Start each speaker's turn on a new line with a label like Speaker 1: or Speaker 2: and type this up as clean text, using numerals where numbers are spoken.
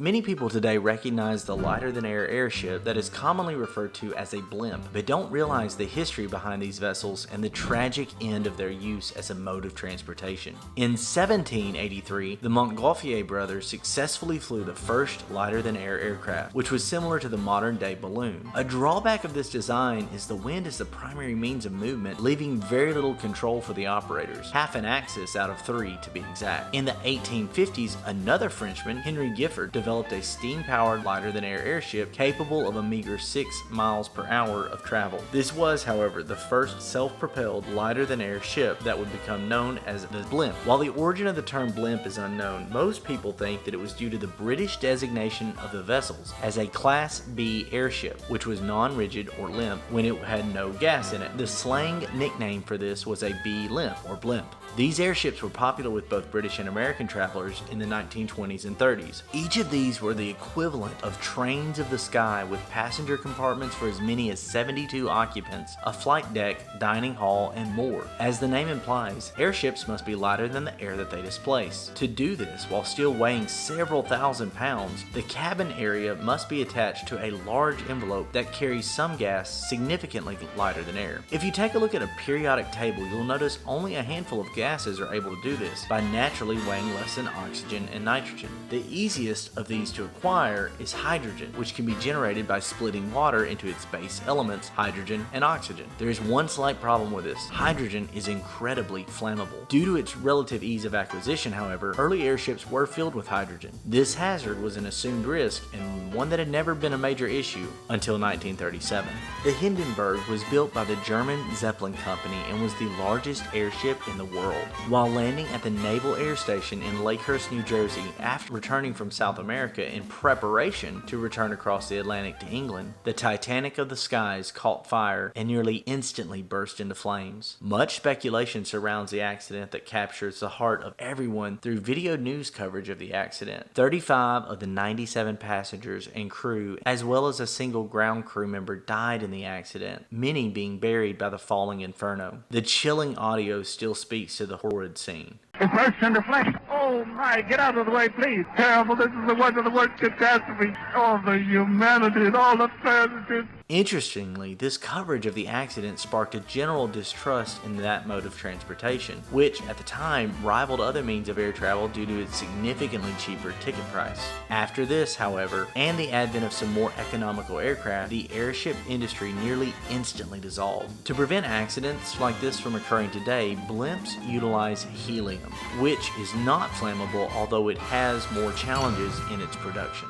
Speaker 1: Many people today recognize the lighter-than-air airship that is commonly referred to as a blimp, but don't realize the history behind these vessels and the tragic end of their use as a mode of transportation. In 1783, the Montgolfier brothers successfully flew the first lighter-than-air aircraft, which was similar to the modern-day balloon. A drawback of this design is the wind is the primary means of movement, leaving very little control for the operators, half an axis out of 3 to be exact. In the 1850s, another Frenchman, Henry Giffard, developed a steam-powered lighter-than-air airship capable of a meager 6 miles per hour of travel. This was, however, the first self-propelled lighter-than-air ship that would become known as the blimp. While the origin of the term blimp is unknown, most people think that it was due to the British designation of the vessels as a Class B airship, which was non-rigid or limp when it had no gas in it. The slang nickname for this was a B-limp or blimp. These airships were popular with both British and American travelers in the 1920s and 30s. Each of these were the equivalent of trains of the sky with passenger compartments for as many as 72 occupants, a flight deck, dining hall, and more. As the name implies, airships must be lighter than the air that they displace. To do this, while still weighing several thousand pounds, the cabin area must be attached to a large envelope that carries some gas significantly lighter than air. If you take a look at a periodic table, you'll notice only a handful of gases are able to do this by naturally weighing less than oxygen and nitrogen. The easiest of these to acquire is hydrogen, which can be generated by splitting water into its base elements, hydrogen and oxygen. There is one slight problem with this. Hydrogen is incredibly flammable. Due to its relative ease of acquisition, however, early airships were filled with hydrogen. This hazard was an assumed risk and one that had never been a major issue until 1937. The Hindenburg was built by the German Zeppelin Company and was the largest airship in the world. While landing at the Naval Air Station in Lakehurst, New Jersey, after returning from South America in preparation to return across the Atlantic to England, the Titanic of the skies caught fire and nearly instantly burst into flames. Much speculation surrounds the accident that captures the heart of everyone through video news coverage of the accident. 35 of the 97 passengers and crew, as well as a single ground crew member, died in the accident, many being buried by the falling inferno. The chilling audio still speaks to the horrid scene.
Speaker 2: It burst into flames. Oh my, get out of the way, please. Terrible, this is one of the worst catastrophes. All the humanity and all the tragedies.
Speaker 1: Interestingly, this coverage of the accident sparked a general distrust in that mode of transportation, which at the time rivaled other means of air travel due to its significantly cheaper ticket price. After this, however, and the advent of some more economical aircraft, the airship industry nearly instantly dissolved. To prevent accidents like this from occurring today, blimps utilize helium, which is not flammable, although it has more challenges in its production.